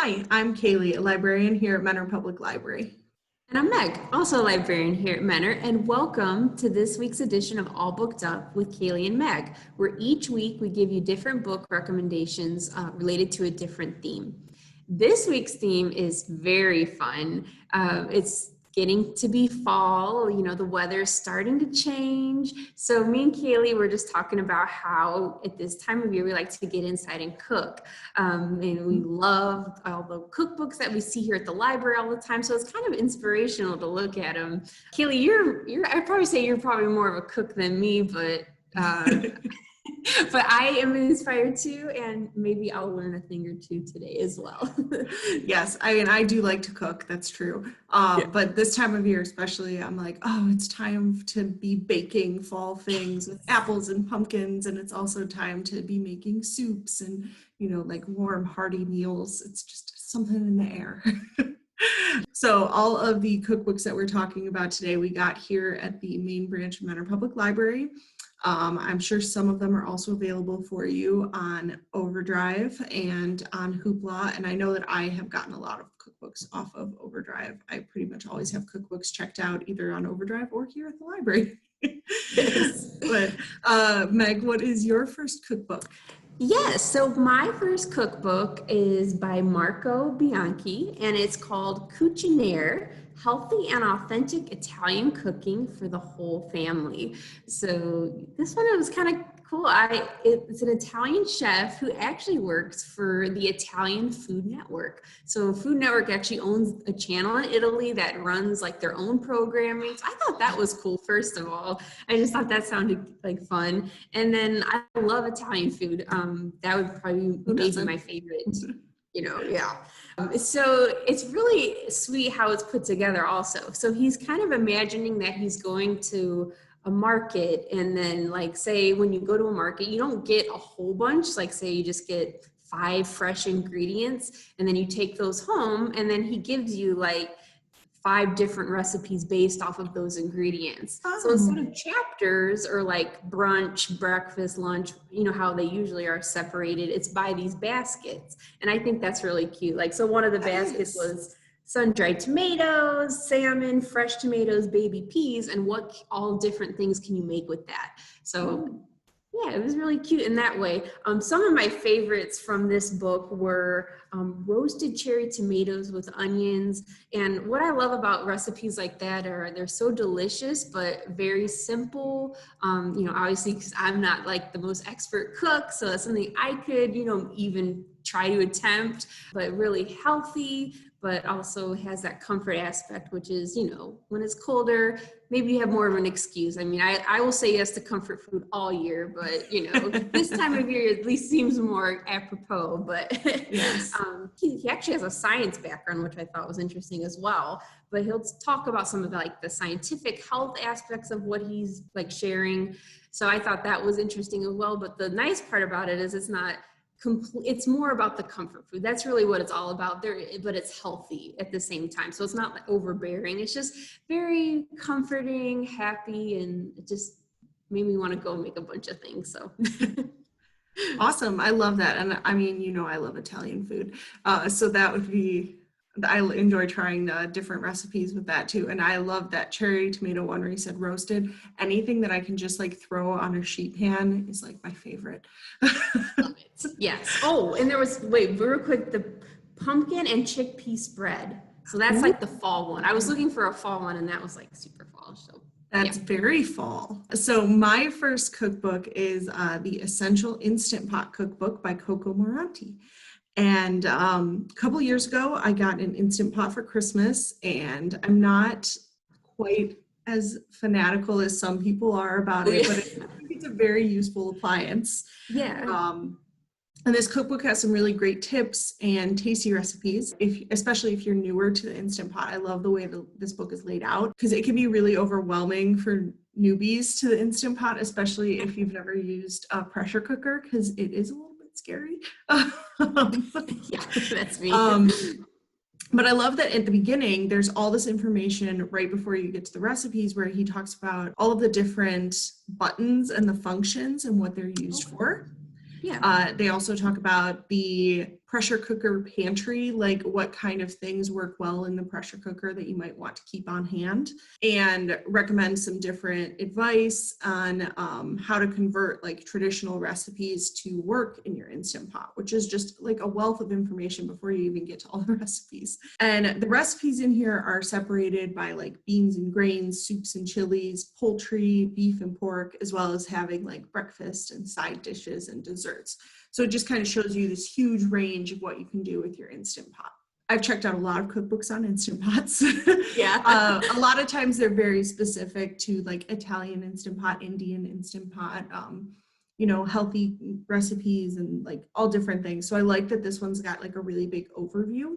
Hi, I'm Cailey, a librarian here at Mentor Public Library. And I'm Meg, also a librarian here at Mentor, and welcome to this week's edition of All Booked Up with Cailey and Meg, where each week we give you different book recommendations related to a different theme. This week's theme is very fun. It's getting to be fall, the weather's starting to change. So me and Cailey were just talking about how at this time of year we like to get inside and cook. And we love all the cookbooks that we see here at the library all the time. So it's kind of inspirational to look at them. Cailey, I'd probably say you're probably more of a cook than me, but but I am inspired too, and maybe I'll learn a thing or two today as well. Yes, I do like to cook, that's true. But this time of year especially, I'm like, oh, it's time to be baking fall things with apples and pumpkins, and it's also time to be making soups and, like warm, hearty meals. It's just something in the air. So all of the cookbooks that we're talking about today, we got here at the main branch of Mentor Public Library. I'm sure some of them are also available for you on Overdrive and on Hoopla. And I know that I have gotten a lot of cookbooks off of Overdrive. I pretty much always have cookbooks checked out either on Overdrive or here at the library. Yes. But Meg, what is your first cookbook? Yes, so my first cookbook is by Marco Bianchi, and it's called Cucinare, Healthy and Authentic Italian Cooking for the Whole Family. So this one was kind of cool. It's an Italian chef who actually works for the Italian Food Network. So Food Network actually owns a channel in Italy that runs like their own programming. So I thought that was cool, first of all. I just thought that sounded like fun. And then I love Italian food. That would probably be my favorite. So it's really sweet how it's put together also. So he's kind of imagining that he's going to a market, and then like say when you go to a market, you don't get a whole bunch, like say you just get 5 fresh ingredients, and then you take those home, and then he gives you like 5 different recipes based off of those ingredients. So instead of chapters or like brunch, breakfast, lunch, how they usually are separated, it's by these baskets. And I think that's really cute. Like, so one of the baskets was sun-dried tomatoes, salmon, fresh tomatoes, baby peas, and what all different things can you make with that? So yeah, it was really cute in that way. Some of my favorites from this book were roasted cherry tomatoes with onions. And what I love about recipes like that are they're so delicious, but very simple. Obviously, because I'm not like the most expert cook, so that's something I could, even try to attempt, but really healthy, but also has that comfort aspect, which is, when it's colder, maybe you have more of an excuse. I mean, I will say yes to comfort food all year, but, this time of year at least seems more apropos. But yes. He actually has a science background, which I thought was interesting as well. But he'll talk about some of the scientific health aspects of what he's like sharing. So I thought that was interesting as well. But the nice part about it is it's not it's more about the comfort food. That's really what it's all about there, but it's healthy at the same time. So it's not like overbearing. It's just very comforting, happy, and it just made me want to go make a bunch of things. So awesome. I love that. And I mean, I love Italian food. So that would be, I enjoy trying different recipes with that too. And I love that cherry tomato one where you said roasted. Anything that I can just like throw on a sheet pan is like my favorite. Love it. Yes. Oh, and there was, wait, real quick, the pumpkin and chickpea spread. So that's like the fall one. I was looking for a fall one, and that was like super fall. So that's very fall. So my first cookbook is the Essential Instant Pot Cookbook by Coco Moranti. And a couple years ago, I got an Instant Pot for Christmas, and I'm not quite as fanatical as some people are about it, but I think it's a very useful appliance. Yeah. And this cookbook has some really great tips and tasty recipes, especially if you're newer to the Instant Pot. I love the way this book is laid out because it can be really overwhelming for newbies to the Instant Pot, especially if you've never used a pressure cooker, because it is a little bit scary. Yeah, that's me. But I love that at the beginning, there's all this information right before you get to the recipes where he talks about all of the different buttons and the functions and what they're used for. Yeah. They also talk about the pressure cooker pantry, like what kind of things work well in the pressure cooker that you might want to keep on hand, and recommend some different advice on how to convert like traditional recipes to work in your Instant Pot, which is just like a wealth of information before you even get to all the recipes. And the recipes in here are separated by like beans and grains, soups and chilies, poultry, beef and pork, as well as having like breakfast and side dishes and desserts. So it just kind of shows you this huge range of what you can do with your Instant Pot. I've checked out a lot of cookbooks on Instant Pots. Yeah. A lot of times they're very specific to like Italian Instant Pot, Indian Instant Pot, you know, healthy recipes and like all different things. So I like that this one's got like a really big overview.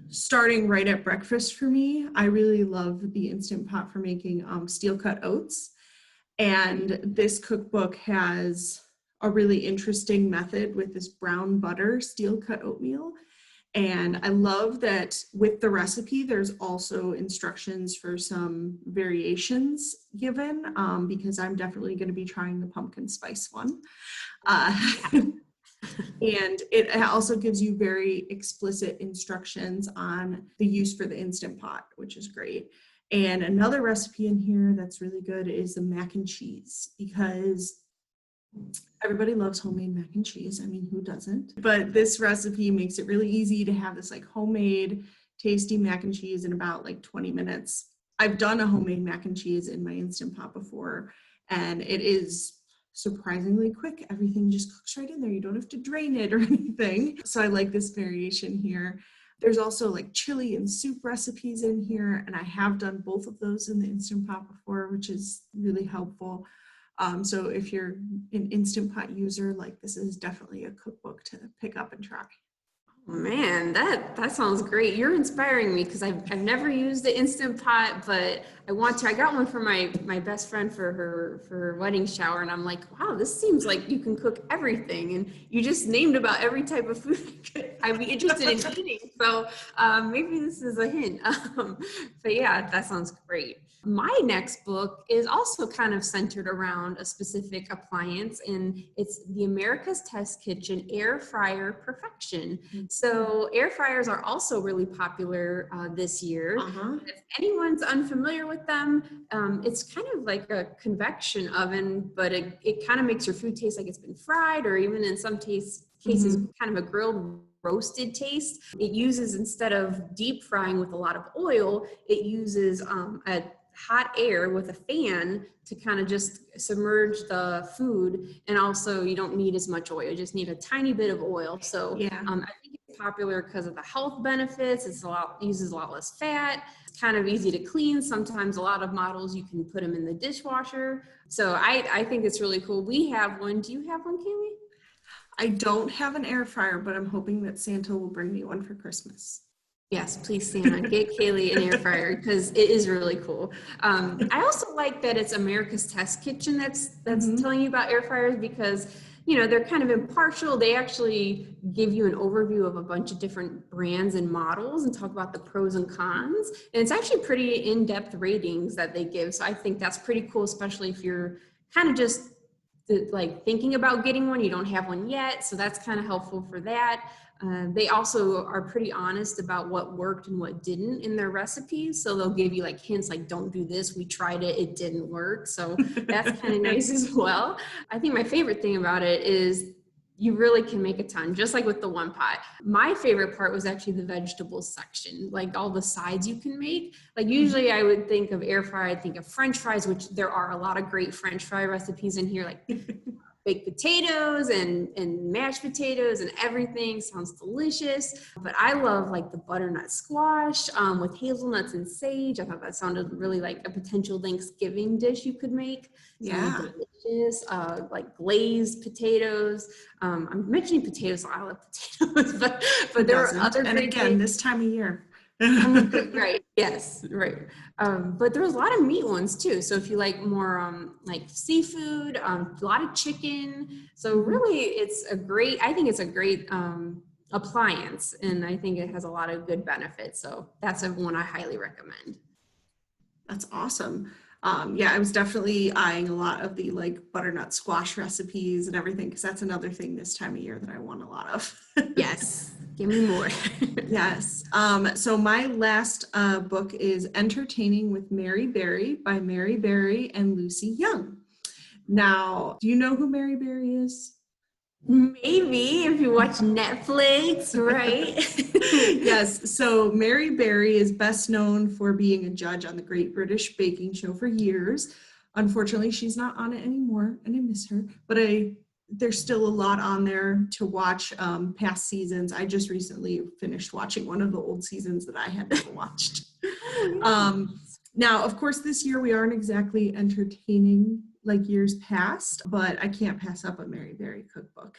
Starting right at breakfast for me, I really love the Instant Pot for making steel cut oats. And this cookbook has a really interesting method with this brown butter steel cut oatmeal. And I love that with the recipe, there's also instructions for some variations given, because I'm definitely going to be trying the pumpkin spice one. And it also gives you very explicit instructions on the use for the Instant Pot, which is great. And another recipe in here that's really good is the mac and cheese, because everybody loves homemade mac and cheese. I mean, who doesn't? But this recipe makes it really easy to have this like homemade tasty mac and cheese in about like 20 minutes. I've done a homemade mac and cheese in my Instant Pot before, and it is surprisingly quick. Everything just cooks right in there. You don't have to drain it or anything. So I like this variation here. There's also like chili and soup recipes in here, and I have done both of those in the Instant Pot before, which is really helpful. So if you're an Instant Pot user, like this is definitely a cookbook to pick up and try. Man, that sounds great. You're inspiring me because I've never used the Instant Pot, but I want to. I got one for my best friend for her wedding shower, and I'm like, wow, this seems like you can cook everything. And you just named about every type of food I'd be interested in eating. So maybe this is a hint. But yeah, that sounds great. My next book is also kind of centered around a specific appliance, and it's the America's Test Kitchen Air Fryer Perfection. So air fryers are also really popular this year. If anyone's unfamiliar with them, it's kind of like a convection oven, but it kind of makes your food taste like it's been fried, or even in some cases kind of a grilled roasted taste. It uses, instead of deep frying with a lot of oil, it uses a hot air with a fan to kind of just submerge the food. And also you don't need as much oil, you just need a tiny bit of oil. So I think it's popular because of the health benefits. Uses a lot less fat. It's kind of easy to clean. Sometimes a lot of models, you can put them in the dishwasher. So I think it's really cool. We have one. Do you have one, Cailey? I don't have an air fryer, but I'm hoping that Santa will bring me one for Christmas. Yes, please, Santa, get Cailey an air fryer because it is really cool. I also like that it's America's Test Kitchen that's telling you about air fryers, because you know they're kind of impartial. They actually give you an overview of a bunch of different brands and models and talk about the pros and cons. And it's actually pretty in-depth ratings that they give. So I think that's pretty cool, especially if you're kind of just like thinking about getting one, you don't have one yet. So that's kind of helpful for that. They also are pretty honest about what worked and what didn't in their recipes. So they'll give you like hints like, don't do this. We tried it. It didn't work. So that's kind of nice as well. I think my favorite thing about it is you really can make a ton, just like with the one pot. My favorite part was actually the vegetables section, like all the sides you can make. Like usually I would think of air fry, I'd think of French fries, which there are a lot of great French fry recipes in here, like baked potatoes and mashed potatoes and everything. Sounds delicious. But I love like the butternut squash with hazelnuts and sage. I thought that sounded really like a potential Thanksgiving dish you could make. Yeah. Delicious, like glazed potatoes. I'm mentioning potatoes, so I love potatoes, but there are other and great again, things. this time of year. Right. Yes. Right. But there's a lot of meat ones too. So if you like more like seafood, a lot of chicken. So really, I think it's a great appliance, and I think it has a lot of good benefits. So that's one I highly recommend. That's awesome. Yeah, I was definitely eyeing a lot of the like butternut squash recipes and everything, because that's another thing this time of year that I want a lot of. Yes, give me more. Yes. So my last book is Entertaining with Mary Berry by Mary Berry and Lucy Young. Now, do you know who Mary Berry is? Maybe if you watch Netflix, right? Yes. So Mary Berry is best known for being a judge on the Great British Baking Show for years. Unfortunately, she's not on it anymore, and I miss her. But there's still a lot on there to watch, past seasons. I just recently finished watching one of the old seasons that I had never watched. Now, of course, this year we aren't exactly entertaining like years past, but I can't pass up a Mary Berry cookbook.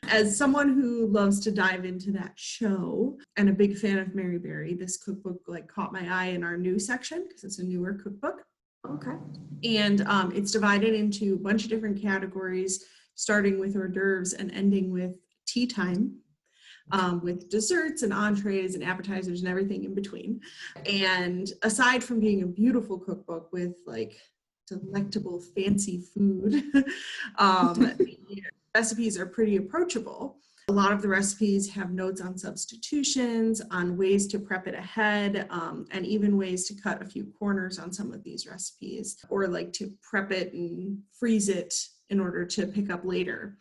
As someone who loves to dive into that show and a big fan of Mary Berry, this cookbook like caught my eye in our new section because it's a newer cookbook. Okay. And it's divided into a bunch of different categories, starting with hors d'oeuvres and ending with tea time, with desserts and entrees and appetizers and everything in between. And aside from being a beautiful cookbook with like delectable fancy food, the recipes are pretty approachable. A lot of the recipes have notes on substitutions, on ways to prep it ahead, and even ways to cut a few corners on some of these recipes, or like to prep it and freeze it in order to pick up later.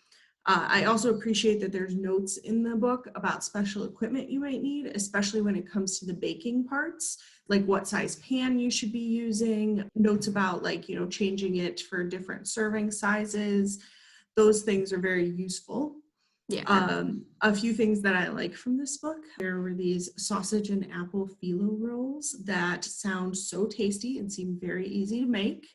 I also appreciate that there's notes in the book about special equipment you might need, especially when it comes to the baking parts, like what size pan you should be using, notes about like, you know, changing it for different serving sizes. Those things are very useful. Yeah. A few things that I like from this book, there were these sausage and apple phyllo rolls that sound so tasty and seem very easy to make.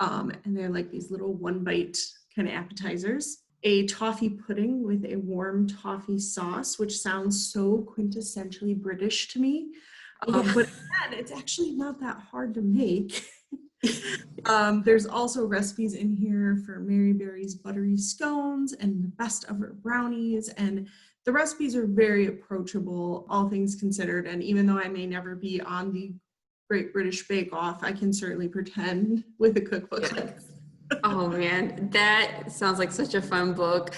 And they're like these little one bite kind of appetizers. A toffee pudding with a warm toffee sauce, which sounds so quintessentially British to me. But again, it's actually not that hard to make. There's also recipes in here for Mary Berry's buttery scones and the best of her brownies, and the recipes are very approachable, all things considered. And even though I may never be on the Great British Bake Off, I can certainly pretend with a cookbook like this. Oh man, that sounds like such a fun book.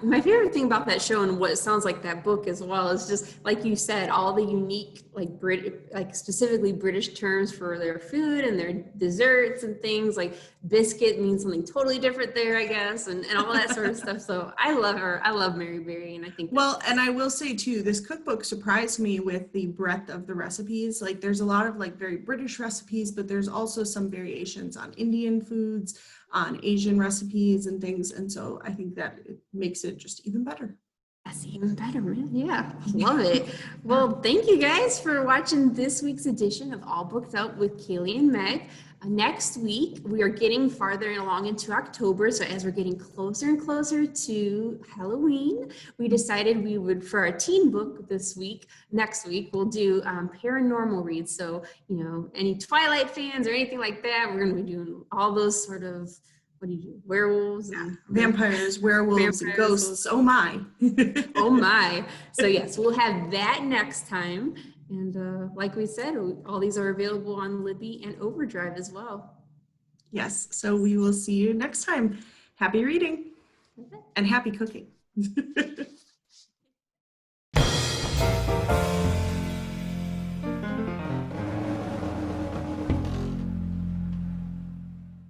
My favorite thing about that show and what it sounds like that book as well is just like you said, all the unique like specifically British terms for their food and their desserts and things. Like biscuit means something totally different there, I guess, and all that sort of stuff. So I love her. I love Mary Berry, and I think and I will say too, this cookbook surprised me with the breadth of the recipes. Like there's a lot of like very British recipes, but there's also some variations on Indian foods, on Asian recipes and things. And so I think that it makes it just even better. That's even better, man. Yeah, love it. Well, thank you guys for watching this week's edition of All Booked Out with Cailey and Meg. Next week, we are getting farther along into October. So as we're getting closer and closer to Halloween, we decided we would, for our teen book next week, we'll do paranormal reads. So, you know, any Twilight fans or anything like that, we're going to be doing all those sort of, what do you do? Werewolves and vampires, werewolves, and ghosts. Oh my. Oh my. So yes, we'll have that next time. And like we said, all these are available on Libby and Overdrive as well. Yes. So we will see you next time. Happy reading and happy cooking.